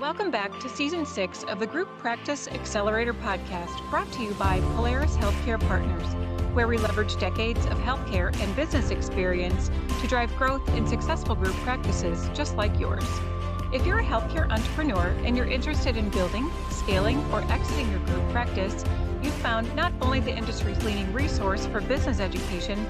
Welcome back to Season 6 of the Group Practice Accelerator podcast, brought to you by Polaris Healthcare Partners, where we leverage decades of healthcare and business experience to drive growth in successful group practices just like yours. If you're a healthcare entrepreneur and you're interested in building, scaling, or exiting your group practice, you've found not only the industry's leading resource for business education,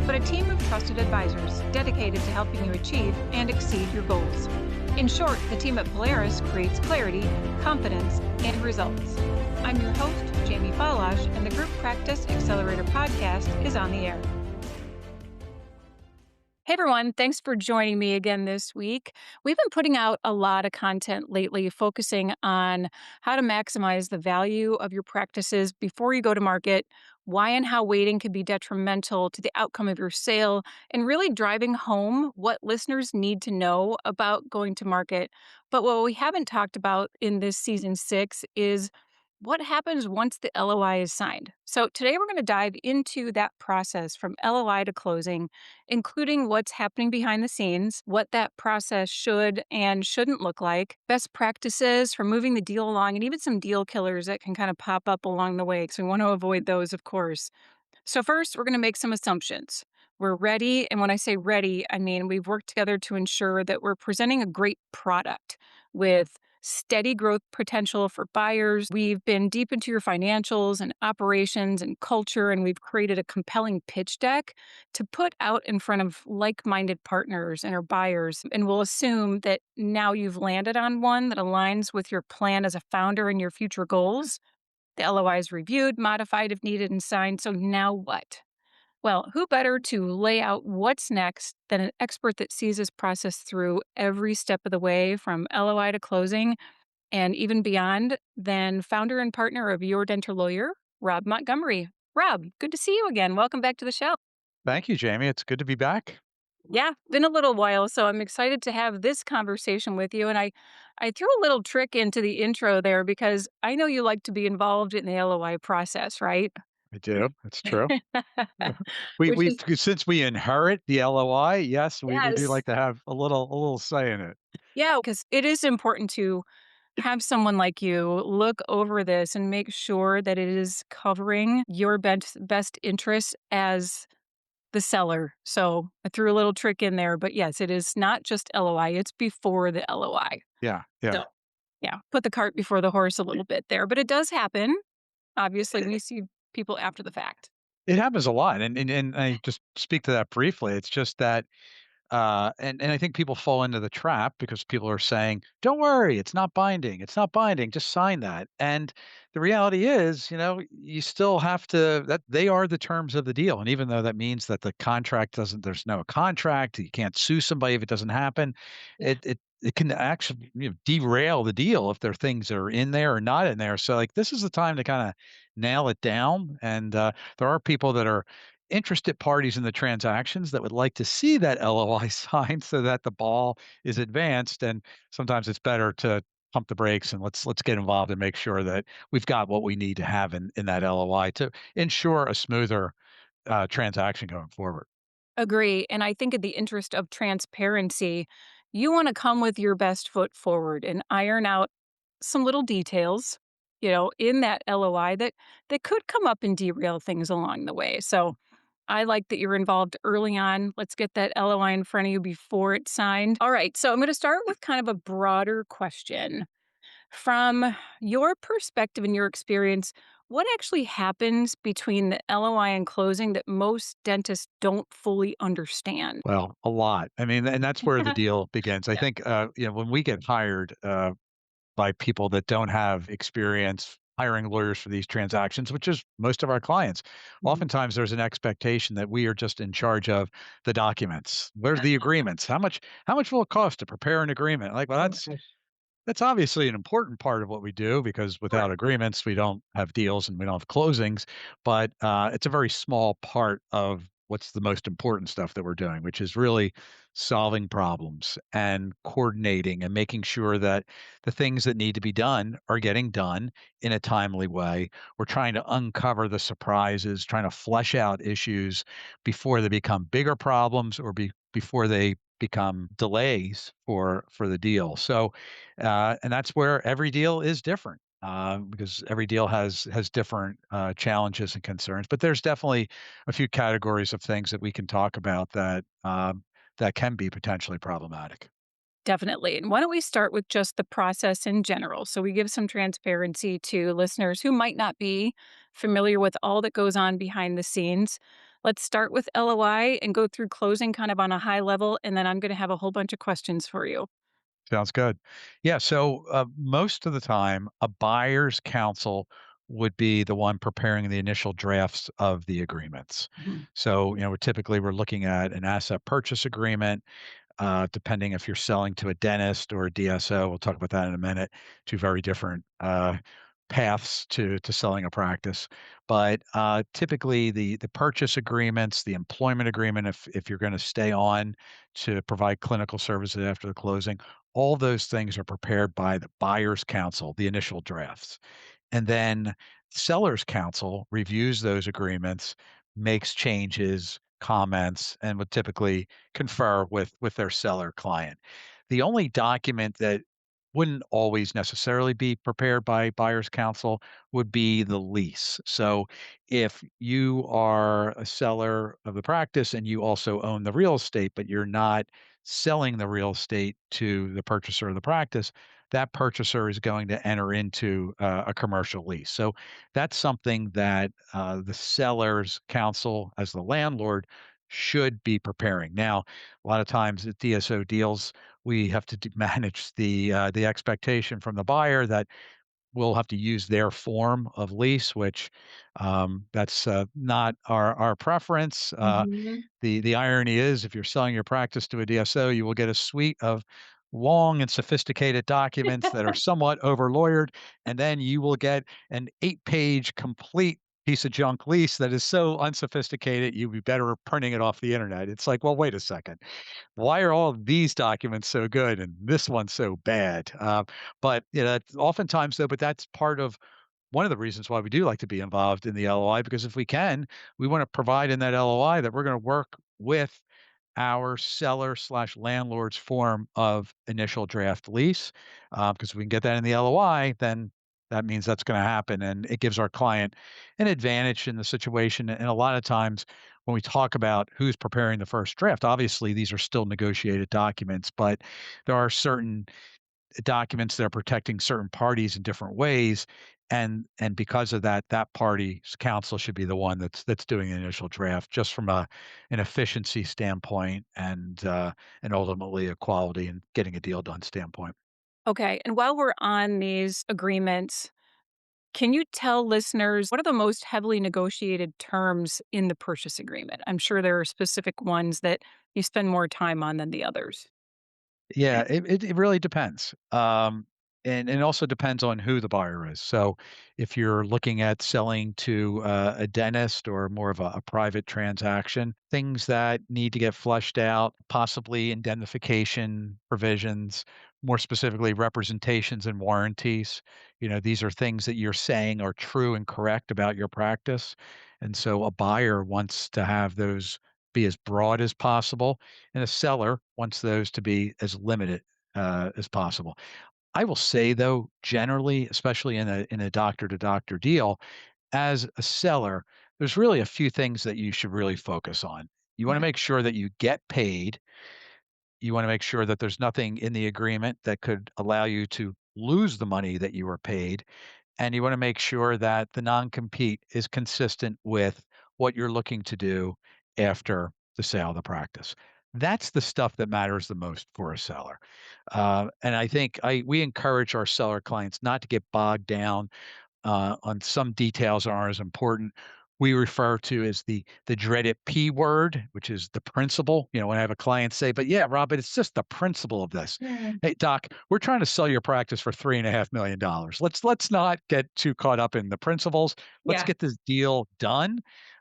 but a team of trusted advisors dedicated to helping you achieve and exceed your goals. In short, the team at Polaris creates clarity, confidence, and results. I'm your host, Jamie Falash, and the Group Practice Accelerator podcast is on the air. Hey everyone, thanks for joining me again this week. We've been putting out a lot of content lately focusing on how to maximize the value of your practices before you go to market, why and how waiting can be detrimental to the outcome of your sale, and really driving home what listeners need to know about going to market. But what we haven't talked about in this season 6 is what happens once the LOI is signed. So today we're going to dive into that process from LOI to closing, including what's happening behind the scenes, what that process should and shouldn't look like, best practices for moving the deal along, and even some deal killers that can kind of pop up along the way, because we want to avoid those, of course. So first, we're going to make some assumptions. We're ready, and when I say ready, I mean we've worked together to ensure that we're presenting a great product with steady growth potential for buyers. We've been deep into your financials and operations and culture, and we've created a compelling pitch deck to put out in front of like-minded partners and our buyers. And we'll assume that now you've landed on one that aligns with your plan as a founder and your future goals. The LOI is reviewed, modified if needed, and signed. So now what? Well, who better to lay out what's next than an expert that sees this process through every step of the way from LOI to closing and even beyond than founder and partner of Your Dental Lawyer, Rob Montgomery. Rob, good to see you again. Welcome back to the show. Thank you, Jamie. It's good to be back. Yeah, been a little while, so I'm excited to have this conversation with you. And I threw a little trick into the intro there because I know you like to be involved in the LOI process, right? I do. It's true. We Which we is, since we inherit the LOI, yes, we do yes. like to have a little say in it. Yeah, because it is important to have someone like you look over this and make sure that it is covering your best interests as the seller. So I threw a little trick in there, but yes, it is not just LOI, it's before the LOI. Yeah, yeah. So yeah, put the cart before the horse a little bit there, but it does happen. Obviously, we see people after the fact. It happens a lot, and I just speak to that briefly. It's just that and I think people fall into the trap because people are saying, "Don't worry, it's not binding. It's not binding. Just sign that." And the reality is, you still have to that they are the terms of the deal. And even though that means that the contract doesn't, there's no contract, you can't sue somebody if it doesn't happen. Yeah. It can actually derail the deal if there are things that are in there or not in there. So like this is the time to kind of nail it down. And there are people that are interested parties in the transactions that would like to see that LOI signed so that the ball is advanced. And sometimes it's better to pump the brakes and let's get involved and make sure that we've got what we need to have in that LOI to ensure a smoother transaction going forward. Agree. And I think in the interest of transparency, you want to come with your best foot forward and iron out some little details, in that LOI that could come up and derail things along the way. So I like that you're involved early on. Let's get that LOI in front of you before it's signed. All right. So I'm going to start with kind of a broader question. From your perspective and your experience, what actually happens between the LOI and closing that most dentists don't fully understand? Well, a lot. I mean, and that's where the deal begins. I Yeah. think, when we get hired by people that don't have experience hiring lawyers for these transactions, which is most of our clients. Mhm. Oftentimes there's an expectation that we are just in charge of the documents. Where's the agreements? How much will it cost to prepare an agreement? Like, well, Okay. that's obviously an important part of what we do because Sure. without agreements, we don't have deals and we don't have closings. But it's a very small part of what's the most important stuff that we're doing, which is really solving problems and coordinating and making sure that the things that need to be done are getting done in a timely way. We're trying to uncover the surprises, trying to flesh out issues before they become bigger problems or before they become delays for the deal. So, and that's where every deal is different. Because every deal has different challenges and concerns, but there's definitely a few categories of things that we can talk about that can be potentially problematic. Definitely. And why don't we start with just the process in general? So we give some transparency to listeners who might not be familiar with all that goes on behind the scenes. Let's start with LOI and go through closing kind of on a high level. And then I'm going to have a whole bunch of questions for you. Sounds good. Yeah. So most of the time, a buyer's counsel would be the one preparing the initial drafts of the agreements. Mhm. So, typically we're looking at an asset purchase agreement, depending if you're selling to a dentist or a DSO. We'll talk about that in a minute. Two very different paths to selling a practice. But typically, the purchase agreements, the employment agreement, if you're going to stay on to provide clinical services after the closing, all those things are prepared by the buyer's counsel, the initial drafts. And then seller's counsel reviews those agreements, makes changes, comments, and would typically confer with their seller client. The only document that wouldn't always necessarily be prepared by buyer's counsel would be the lease. So if you are a seller of the practice and you also own the real estate, but you're not selling the real estate to the purchaser of the practice, that purchaser is going to enter into a commercial lease. So that's something that the seller's counsel, as the landlord, should be preparing. Now, a lot of times at DSO deals, we have to manage the expectation from the buyer that we'll have to use their form of lease, which that's not our preference. Mhm. The irony is, if you're selling your practice to a DSO, you will get a suite of long and sophisticated documents that are somewhat over lawyered, and then you will get an 8-page complete piece of junk lease that is so unsophisticated you'd be better printing it off the internet. It's like, well, wait a second. Why are all of these documents so good and this one so bad? But oftentimes though, but that's part of one of the reasons why we do like to be involved in the LOI, because if we can, we want to provide in that LOI that we're going to work with our seller slash landlord's form of initial draft lease. Because we can get that in the LOI, then that means that's going to happen. And it gives our client an advantage in the situation. And a lot of times when we talk about who's preparing the first draft, obviously these are still negotiated documents, but there are certain documents that are protecting certain parties in different ways, and because of that, that party's counsel should be the one that's doing the initial draft, just from an efficiency standpoint and ultimately a quality and getting a deal done standpoint. Okay. And while we're on these agreements, can you tell listeners what are the most heavily negotiated terms in the purchase agreement? I'm sure there are specific ones that you spend more time on than the others. Yeah, it really depends. And it also depends on who the buyer is. So if you're looking at selling to a dentist or more of a private transaction, things that need to get flushed out, possibly indemnification provisions, more specifically representations and warranties. These are things that you're saying are true and correct about your practice. And so a buyer wants to have those be as broad as possible, and a seller wants those to be as limited as possible. I will say though, generally, especially in a doctor to doctor deal, as a seller, there's really a few things that you should really focus on. You want to Okay. make sure that you get paid. You want to make sure that there's nothing in the agreement that could allow you to lose the money that you were paid, and you want to make sure that the non-compete is consistent with what you're looking to do after the sale of the practice. That's the stuff that matters the most for a seller. And I think we encourage our seller clients not to get bogged down on some details aren't as important. We refer to as the dreaded P word, which is the principle. When I have a client say, "But yeah, Rob, but it's just the principle of this." Mm. Hey, doc, we're trying to sell your practice for $3.5 million. Let's not get too caught up in the principles. Let's Yeah. get this deal done.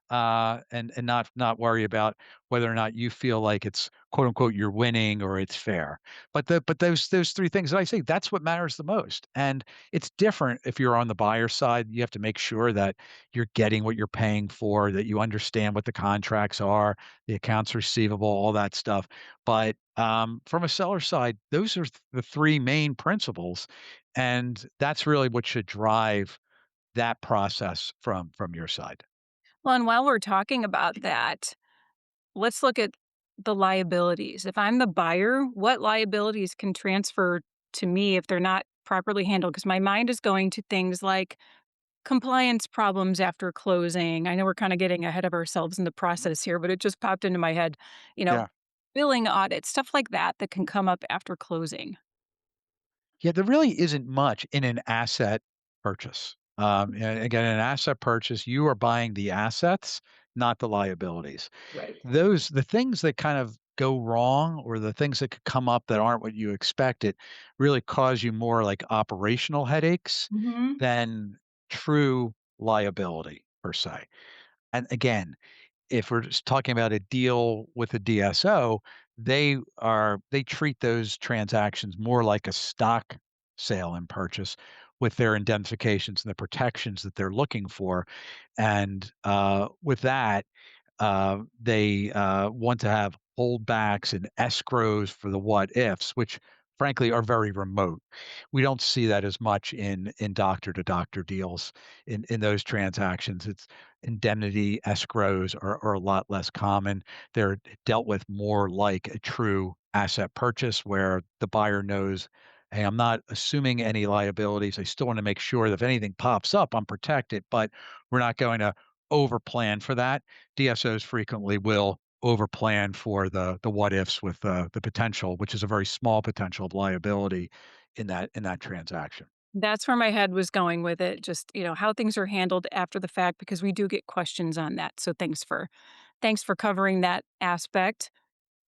and not worry about whether or not you feel like it's quote unquote you're winning or it's fair. But those three things that I say, that's what matters the most. And it's different if you're on the buyer side. You have to make sure that you're getting what you're paying for, that you understand what the contracts are, the accounts receivable, all that stuff. But from a seller side, those are the three main principles, and that's really what should drive that process from your side. Well, and while we're talking about that, let's look at the liabilities. If I'm the buyer, what liabilities can transfer to me if they're not properly handled? Because my mind is going to things like compliance problems after closing. I know we're kind of getting ahead of ourselves in the process here, but it just popped into my head. You know, Yeah. billing audits, stuff like that that can come up after closing. Yeah, there really isn't much in an asset purchase. And again, an asset purchase, you are buying the assets, not the liabilities. Right. The things that kind of go wrong or the things that could come up that aren't what you expected really cause you more like operational headaches Hmm. than true liability per se. And again, if we're just talking about a deal with a DSO, they treat those transactions more like a stock sale and purchase with their indemnifications and the protections that they're looking for. And with that, they want to have holdbacks and escrows for the what ifs, which frankly are very remote. We don't see that as much in doctor to doctor deals in those transactions. It's indemnity escrows are a lot less common. They're dealt with more like a true asset purchase where the buyer knows, hey, I'm not assuming any liabilities. I still want to make sure that if anything pops up, I'm protected, but we're not going to over plan for that. DSOs frequently will overplan for the what ifs with the potential, which is a very small potential of liability in that transaction. That's where my head was going with it. Just, how things are handled after the fact, because we do get questions on that. So thanks for covering that aspect.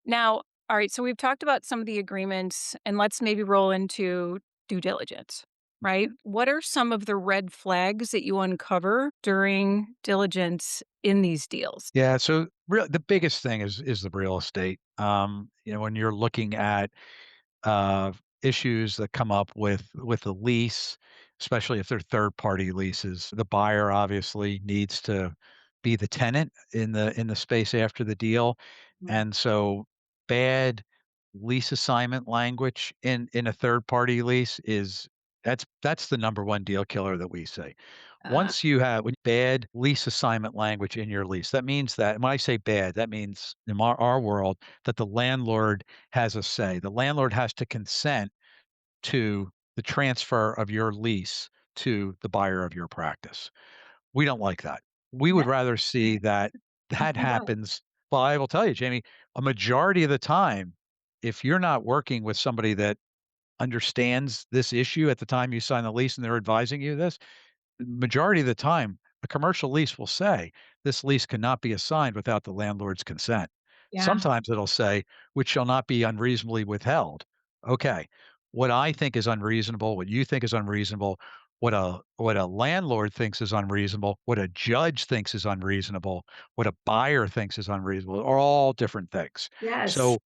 Now, all right, so we've talked about some of the agreements, and let's maybe roll into due diligence, right? What are some of the red flags that you uncover during diligence in these deals? Yeah, so the biggest thing is the real estate. When you're looking at uh, issues that come up with the lease, especially if they're third party leases. The buyer obviously needs to be the tenant in the space after the deal, Mm. and so bad lease assignment language in a third party lease is that's the number one deal killer that we see. Uh, Once you have bad lease assignment language in your lease, that means that, and when I say bad, that means in our world that the landlord has a say. The landlord has to consent to the transfer of your lease to the buyer of your practice. We don't like that. We would yeah. rather see that that Right. happens. Well, I will tell you, Jamie, a majority of the time, if you're not working with somebody that understands this issue at the time you sign the lease and they're advising you this, majority of the time, a commercial lease will say, "This lease cannot be assigned without the landlord's consent." Yeah. Sometimes it'll say, "Which shall not be unreasonably withheld." Okay, what I think is unreasonable, what you think is unreasonable, what a landlord thinks is unreasonable, what a judge thinks is unreasonable, what a buyer thinks is unreasonable are all different things. Yes. So,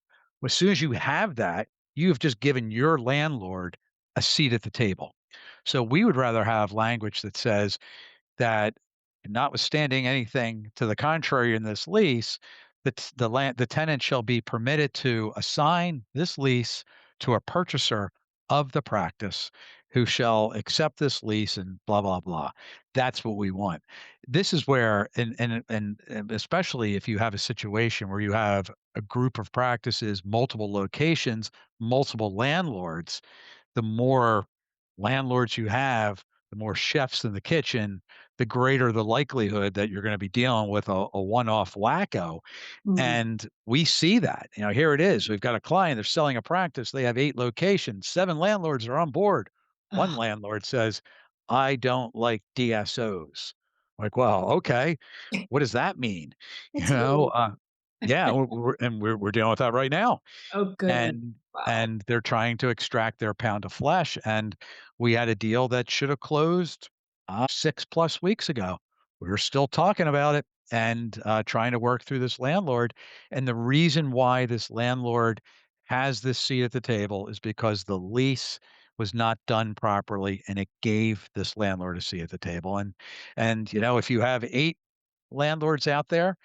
as soon as you have that, you have just given your landlord a seat at the table. So we would rather have language that says that notwithstanding anything to the contrary in this lease, the tenant shall be permitted to assign this lease to a purchaser of the practice who shall accept this lease and blah blah blah. That's what we want. This is where and especially if you have a situation where you have a group of practices, multiple locations, multiple landlords, the more landlords you have, the more chefs in the kitchen, the greater the likelihood that you're going to be dealing with a one-off wacko. Mhm. And we see that. Here it is. We've got a client, they're selling a practice, they have 8 locations, 7 landlords are on board. One Ugh, landlord says, "I don't like DSOs." Like, well, okay, what does that mean? You that's know, rude. uh, yeah, we're dealing with that right now. Oh, goodness. and Wow. and they're trying to extract their pound of flesh, and we had a deal that should have closed 6 plus weeks ago. We're still talking about it, and trying to work through this landlord. And the reason why this landlord has this seat at the table is because the lease was not done properly, and it gave this landlord a seat at the table. And if you have eight landlords out there,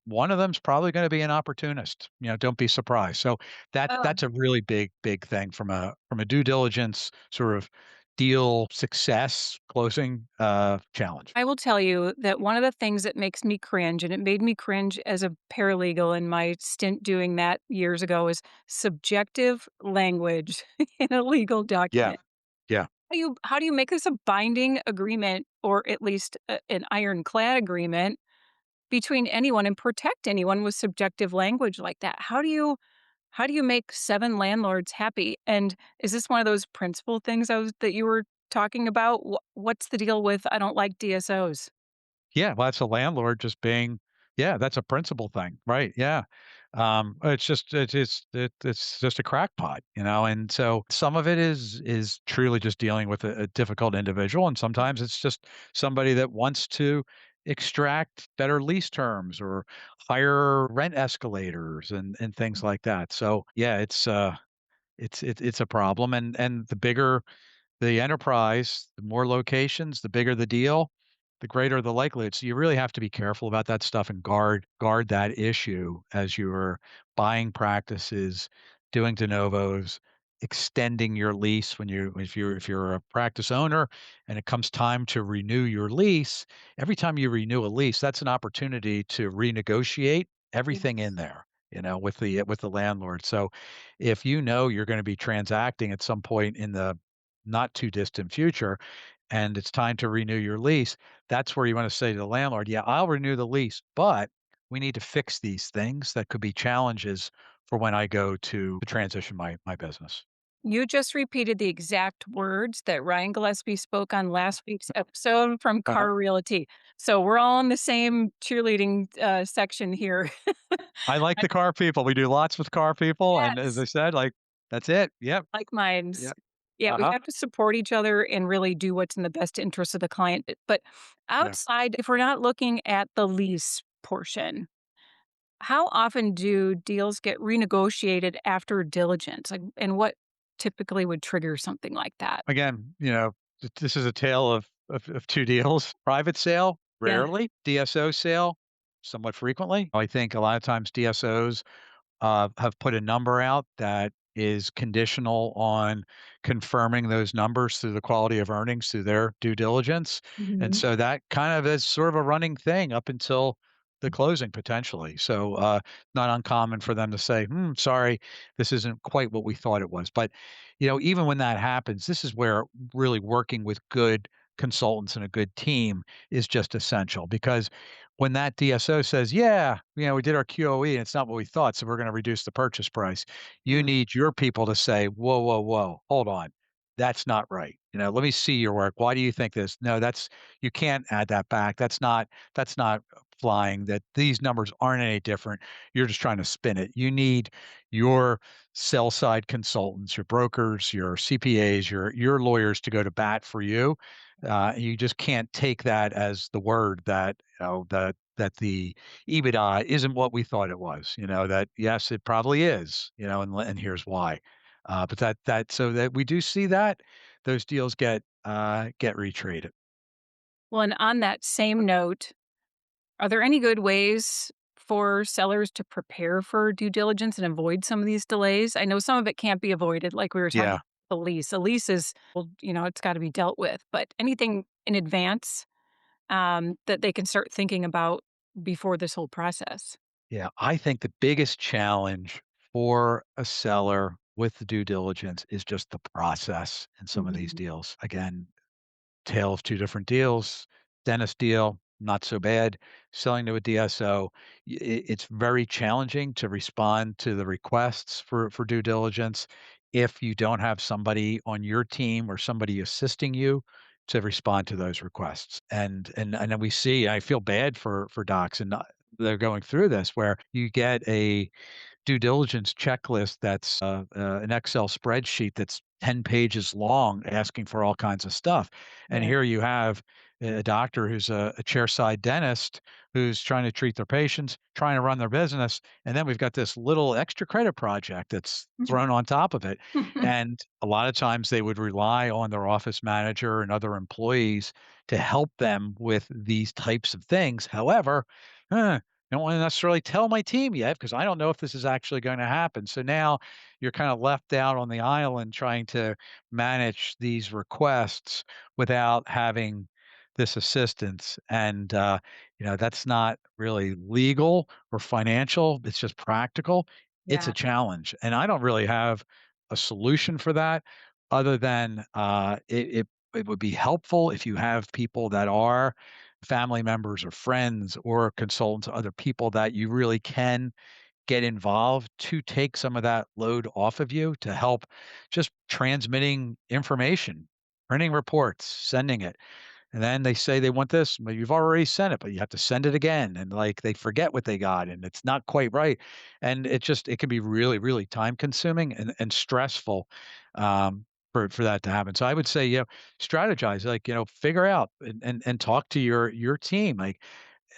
one of them's probably going to be an opportunist. Don't be surprised. So that's a really big thing from a due diligence sort of deal success closing challenge. I will tell you that one of the things that makes me cringe, and it made me cringe as a paralegal in my stint doing that years ago, is subjective language in a legal Yeah, document. yeah. How do you make this a binding agreement or at least an ironclad agreement between anyone and protect anyone with subjective language like that? How do you make 7 landlords happy? And is this one of those principal things that you were talking about? What's the deal with I don't like DSOs? Yeah, well, that's a landlord just being yeah, that's a principal thing, right, yeah. It's just a crackpot, and so some of it is truly just dealing with a difficult individual, and sometimes it's just somebody that wants to extract better lease terms or higher rent escalators and things like that. So, yeah, it's a problem, and the bigger the enterprise, the more locations, the bigger the deal, the greater the likelihood. So you really have to be careful about that stuff and guard that issue as you're buying practices, doing de novos, extending your lease when you if you're a practice owner and it comes time to renew your lease. Every time you renew a lease, that's an opportunity to renegotiate everything in Yes. there. With the landlord. So if you know you're going to be transacting at some point in the not too distant future, and it's time to renew your lease, that's where you want to say to the landlord, yeah, I'll renew the lease, but we need to fix these things that could be challenges for when I go to transition my business. You just repeated the exact words that Ryan Gillespie spoke on last week's episode from Uh-huh. Car Realty. So we're all in the same cheerleading section here. I like the car people. We do lots with car people. And as I Yes. said, like, that's it. Yep. Like minds. Yep. Yeah, we Uh-huh. have to support each other and really do what's in the best interest of the client. But Yeah. outside, if we're not looking at the lease portion, how often do deals get renegotiated after diligence? Like, and what typically would trigger something like that? Again, this is a tale of two deals. Private sale, Yeah. rarely. DSO sale, somewhat frequently. I think a lot of times DSOs have put a number out that is conditional on confirming those numbers through the quality of earnings through their due diligence. And Mhm. so that kind of is sort of a running thing up until the closing potentially. So not uncommon for them to say, sorry, this isn't quite what we thought it was. But even when that happens, this is where really working with good consultants and a good team is just essential because when that DSO says, "Yeah, we did our QOE and it's not what we thought, so we're going to reduce the purchase price," you Mm. need your people to say, "Whoa, whoa, whoa, hold on, that's not right. Let me see your work. Why do you think this? No, that's you can't add that back. That's not flying. That these numbers aren't any different. You're just trying to spin it. You need your sell side consultants, your brokers, your CPAs, your lawyers to go to bat for you. You just can't take that as the word that that the EBITDA isn't what we thought it was. That yes, it probably is. And here's why. But that so that we do see that those deals get retraded. Well, and on that same note, are there any good ways for sellers to prepare for due diligence and avoid some of these delays? I know some of it can't be avoided, like we were talking Yeah, about the lease. A lease is, well, it's got to be dealt with, but anything in advance that they can start thinking about before this whole process. yeah. I think the biggest challenge for a seller with the due diligence is just the process in some of these Mhm. deals. Again, tale of two different deals. Dentist deal, not so bad. Selling to a DSO, it's very challenging to respond to the requests for due diligence if you don't have somebody on your team or somebody assisting you to respond to those requests. And then we see, I feel bad for docs and they're going through this where you get a due diligence checklist that's an Excel spreadsheet that's 10 pages long asking for all kinds of stuff. And Right. here you have a doctor who's a chairside dentist who's trying to treat their patients, trying to run their business, and then we've got this little extra credit project that's thrown on top of it. And a lot of times they would rely on their office manager and other employees to help them with these types of things. However, I don't want to necessarily tell my team yet because I don't know if this is actually going to happen. So now you're kind of left out on the island trying to manage these requests without having this assistance. And, that's not really legal or financial. It's just practical. It's Yeah, a challenge. And I don't really have a solution for that other than it would be helpful if you have people that are family members or friends or consultants, other people that you really can get involved to take some of that load off of you to help just transmitting information, printing reports, sending it. And then they say they want this, but you've already sent it, but you have to send it again. And like they forget what they got and it's not quite right. And it can be really, really time consuming and stressful for that to happen. So I would say, strategize, like, figure out and talk to your team. Like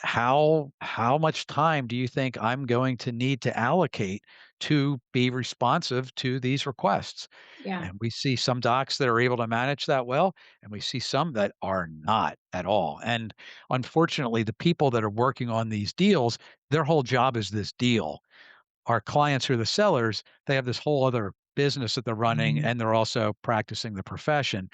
how much time do you think I'm going to need to allocate to be responsive to these requests? yeah, And we see some docs that are able to manage that well, and we see some that are not at all. And unfortunately, the people that are working on these deals, their whole job is this deal. Our clients who are the sellers, they have this whole other business that they're running and they're also practicing the profession.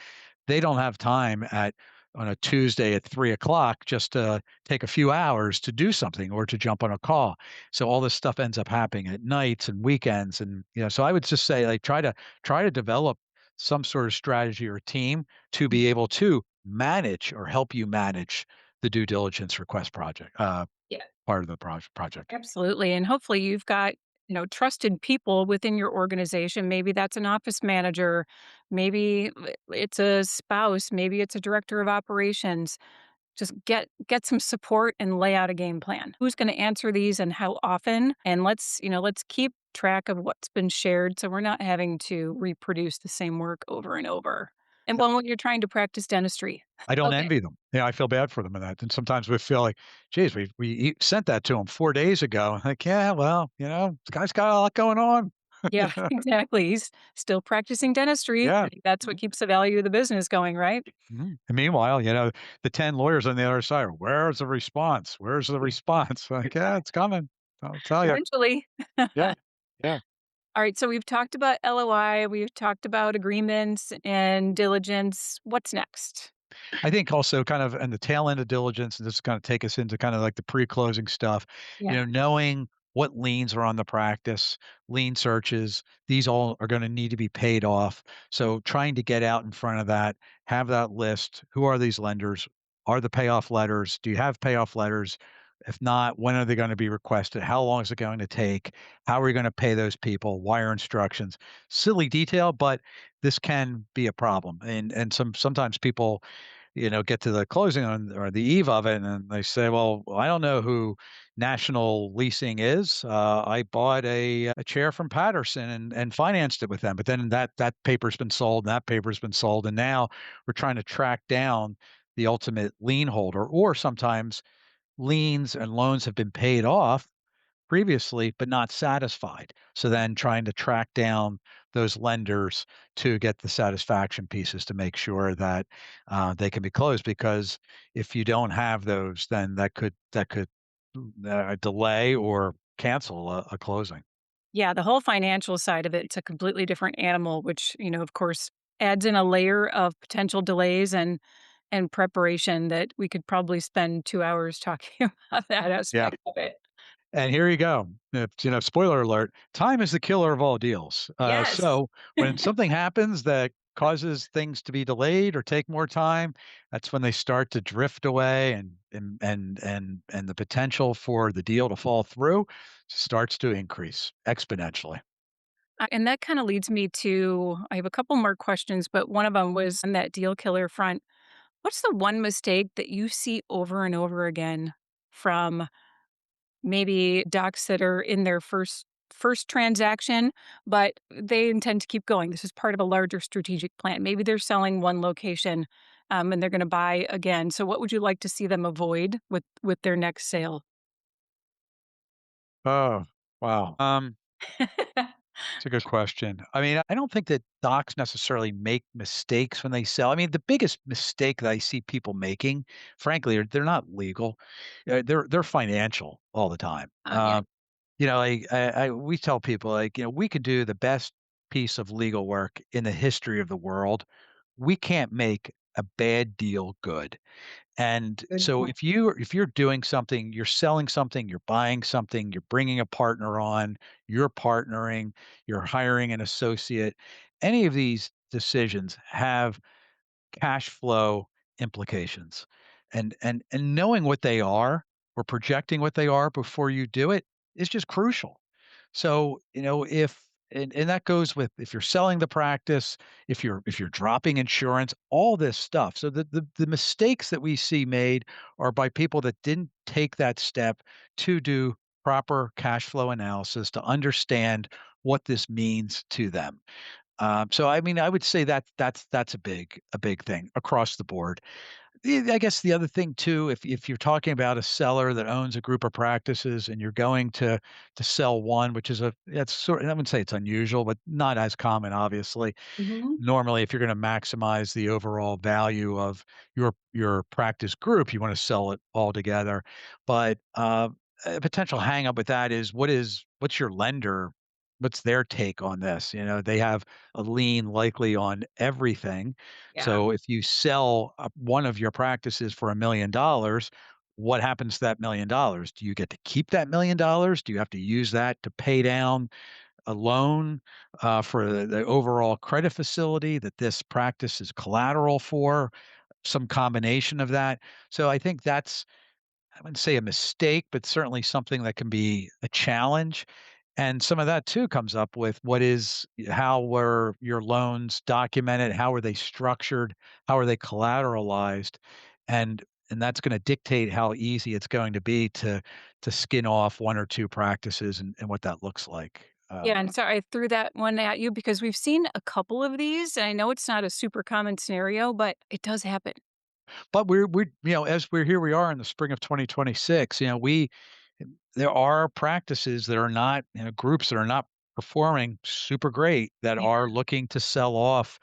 They don't have time at on a Tuesday at 3 o'clock just to take a few hours to do something or to jump on a call. So all this stuff ends up happening at nights and weekends. And so I would just say like try to develop some sort of strategy or team to be able to manage or help you manage the due diligence request yeah. part of the project. Absolutely. And hopefully you've got, trusted people within your organization. Maybe that's an office manager, maybe it's a spouse, maybe it's a director of operations. Just get some support and lay out a game plan. Who's going to answer these and how often? And let's keep track of what's been shared so we're not having to reproduce the same work over and over. And when you're trying to practice dentistry. I don't Okay. envy them. Yeah, I feel bad for them in that, and sometimes we feel like, "Geez, we sent that to him 4 days ago." Like, "Yeah, well, this guy's got a lot going on." Yeah, exactly. He's still practicing dentistry. Yeah. That's what Mhm, keeps the value of the business going, right? And meanwhile, the 10 lawyers on the other side are, "Where's the response? Where's the response?" Like, "Yeah, it's coming. I'll tell you." Eventually. Yeah, yeah. All right, so we've talked about LOI, we've talked about agreements and diligence. What's next? I think also kind of in the tail end of diligence, and this is gonna take us into kind of like the pre-closing stuff, Yeah. knowing what liens are on the practice, lien searches, these all are gonna need to be paid off. So trying to get out in front of that, have that list. Who are these lenders? Are the payoff letters? Do you have payoff letters? If not, when are they gonna be requested? How long is it going to take? How are we gonna pay those people? Wire instructions. Silly detail, but this can be a problem. And sometimes people get to the closing on or the eve of it, and they say, "Well, I don't know who National Leasing is. I bought a chair from Patterson and financed it with them." But then that paper's been sold, and that paper's been sold, and now we're trying to track down the ultimate lien holder. Or sometimes liens and loans have been paid off previously, but not satisfied. So then trying to track down those lenders to get the satisfaction pieces to make sure that they can be closed. Because if you don't have those, then that could delay or cancel a closing. Yeah, the whole financial side of it's a completely different animal, which, of course, adds in a layer of potential delays and preparation that we could probably spend 2 hours talking about that Yeah. aspect of it. And here you go. Spoiler alert, time is the killer of all deals. Yes. So when something happens that causes things to be delayed or take more time, that's when they start to drift away and the potential for the deal to fall through starts to increase exponentially. And that kinda leads me to I have a couple more questions, but one of them was on that deal killer front. What's the one mistake that you see over and over again from maybe docs that are in their first transaction, but they intend to keep going? This is part of a larger strategic plan. Maybe they're selling one location. and they're going to buy again. So, what would you like to see them avoid with their next sale? Oh, wow. It's a good question. I mean, I don't think that docs necessarily make mistakes when they sell. I mean, the biggest mistake that I see people making, frankly, are they're not legal. They're financial all the time. Yeah, Like we tell people, like, we could do the best piece of legal work in the history of the world. We can't make a bad deal good. And good so point. if you're doing something, you're selling something, you're buying something, you're bringing a partner on, you're partnering, you're hiring an associate, any of these decisions have cash flow implications. And knowing what they are or projecting what they are before you do it is just crucial. So, if and that goes with if you're selling the practice, if you're dropping insurance, all this stuff. So the mistakes that we see made are by people that didn't take that step to do proper cash flow analysis to understand what this means to them. So I mean, I would say that that's a big thing across the board. I guess the other thing too, if you're talking about a seller that owns a group of practices and you're going to sell one, which is that's sort I wouldn't say it's unusual, but not as common, obviously. Hmm. Normally, if you're going to maximize the overall value of your practice group, you want to sell it all together. But a potential hang up with that is what's your lender? What's their take on this? They have a lien likely on everything. Yeah. So if you sell one of your practices for $1 million, what happens to that $1 million? Do you get to keep that $1 million? Do you have to use that to pay down a loan for the overall credit facility that this practice is collateral for, some combination of that. So I think that's, I wouldn't say a mistake, but certainly something that can be a challenge. And some of that too comes up with how were your loans documented? How were they structured? How are they collateralized? And that's going to dictate how easy it's going to be to skin off one or two practices and what that looks like. Yeah, and sorry I threw that one at you because we've seen a couple of these, and I know it's not a super common scenario, but it does happen. But as here we are in the spring of 2026, there are practices that are not, groups that are not performing super great that Yeah. are looking to sell off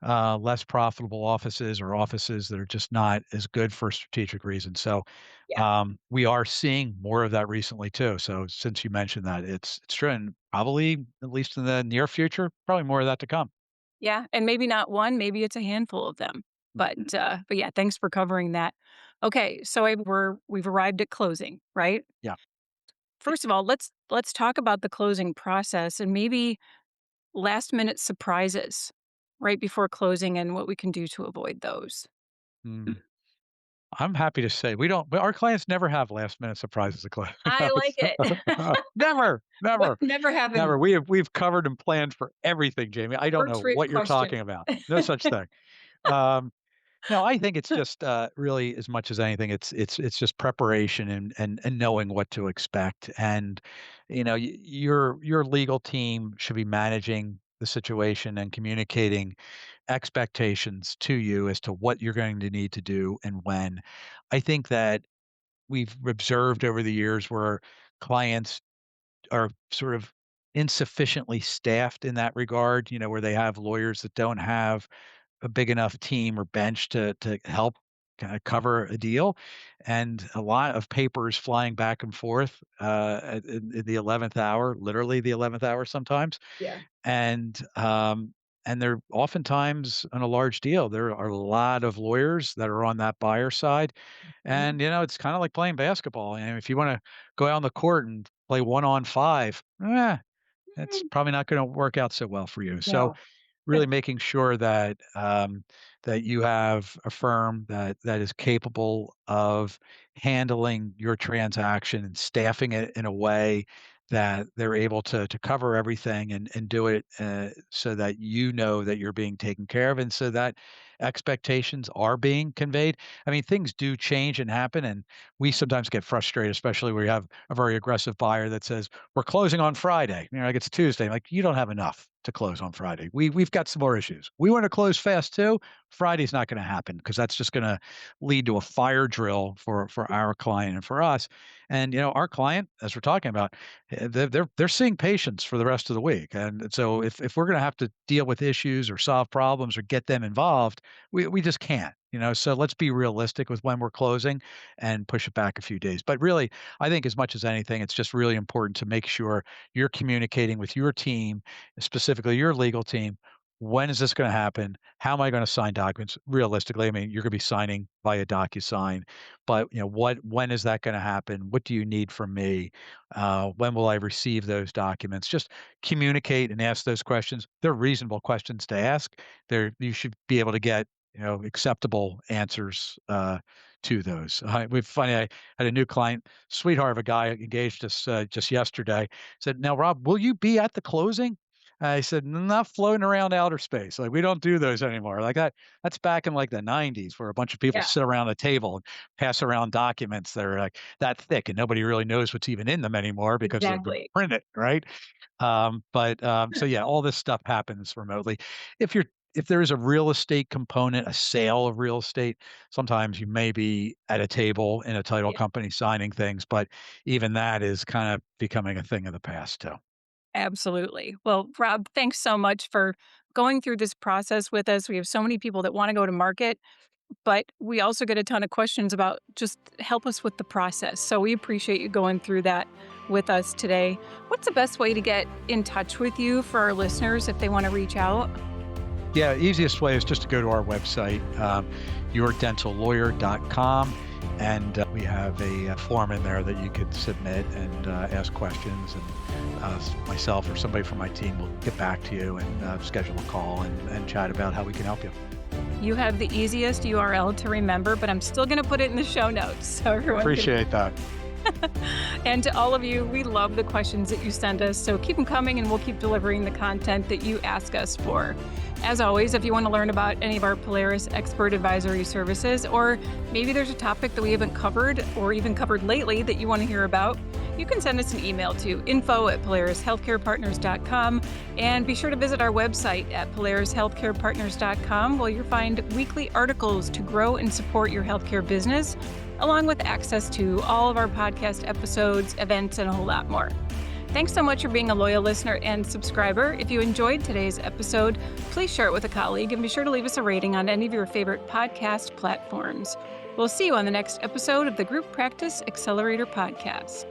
less profitable offices or offices that are just not as good for strategic reasons. So Yeah. we are seeing more of that recently too. So since you mentioned that, it's true, and probably at least in the near future, probably more of that to come. Yeah, and maybe not one, maybe it's a handful of them. But yeah, thanks for covering that. Okay, so we've arrived at closing, right? Yeah. First of all, let's talk about the closing process and maybe last minute surprises right before closing and what we can do to avoid those. Mm. I'm happy to say we don't but our clients never have last minute surprises to close. I like it. Never, What never, never happened. never. We've covered and planned for everything, Jamie. I don't Short, know sweet what you're question. talking about. No such thing. Um, no, I think it's just really as much as anything, it's just preparation and knowing what to expect. And your legal team should be managing the situation and communicating expectations to you as to what you're going to need to do and when. I think that we've observed over the years where clients are sort of insufficiently staffed in that regard, where they have lawyers that don't have a big enough team or bench to help kind of cover a deal, and a lot of papers flying back and forth in the 11th hour, literally the 11th hour sometimes, Yeah. and they're oftentimes on a large deal. There are a lot of lawyers that are on that buyer side, Mhm. and it's kind of like playing basketball. And if you want to go out on the court and play 1-on-5, it's Mm, probably not going to work out so well for you. So no. really making sure that you have a firm that is capable of handling your transaction and staffing it in a way that they're able to cover everything and do it so that that you're being taken care of and so that expectations are being conveyed. I mean, things do change and happen, and we sometimes get frustrated, especially where you have a very aggressive buyer that says, "We're closing on Friday." Like it's Tuesday. Like, you don't have enough. to close on Friday. We've got some more issues. We want to close fast too. Friday's not going to happen because that's just going to lead to a fire drill for our client and for us. And our client, as we're talking about, they're seeing patients for the rest of the week. And so if we're going to have to deal with issues or solve problems or get them involved, we just can't. So let's be realistic with when we're closing and push it back a few days. But really, I think as much as anything, it's just really important to make sure you're communicating with your team, specifically your legal team. When is this going to happen? How am I going to sign documents? Realistically, I mean, you're going to be signing via DocuSign, but when is that going to happen? What do you need from me? When will I receive those documents? Just communicate and ask those questions. They're reasonable questions to ask. You should be able to get acceptable answers to those. I had a new client, sweetheart of a guy, engaged us just yesterday. Said, "Now, Rob, will you be at the closing?" I said, "Not floating around outer space. Like we don't do those anymore. Like that's back in like the '90s, where a bunch of people Yeah, sit around a table and pass around documents that are like that thick, and nobody really knows what's even in them anymore because they've been exactly. printed, right?" So yeah, all this stuff happens remotely. If you're if there is a real estate component, a sale of real estate, sometimes you may be at a table in a title Yeah, company signing things, but even that is kind of becoming a thing of the past too. absolutely. Well, Rob, thanks so much for going through this process with us. We have so many people that want to go to market, but we also get a ton of questions about just help us with the process. So we appreciate you going through that with us today. What's the best way to get in touch with you for our listeners if they want to reach out? Yeah, easiest way is just to go to our website, yourdentallawyer.com, and we have a form in there that you could submit and ask questions, and myself or somebody from my team will get back to you and schedule a call and chat about how we can help you. You have the easiest URL to remember, but I'm still going to put it in the show notes so everyone can. Appreciate that. And to all of you, we love the questions that you send us, so keep them coming and we'll keep delivering the content that you ask us for. As always, if you want to learn about any of our Polaris expert advisory services, or maybe there's a topic that we haven't covered or even covered lately that you want to hear about, you can send us an email to info@polarishealthcarepartners.com, and be sure to visit our website at polarishealthcarepartners.com, where you'll find weekly articles to grow and support your healthcare business, along with access to all of our podcast episodes, events, and a whole lot more. Thanks so much for being a loyal listener and subscriber. If you enjoyed today's episode, please share it with a colleague and be sure to leave us a rating on any of your favorite podcast platforms. We'll see you on the next episode of the Group Practice Accelerator Podcast.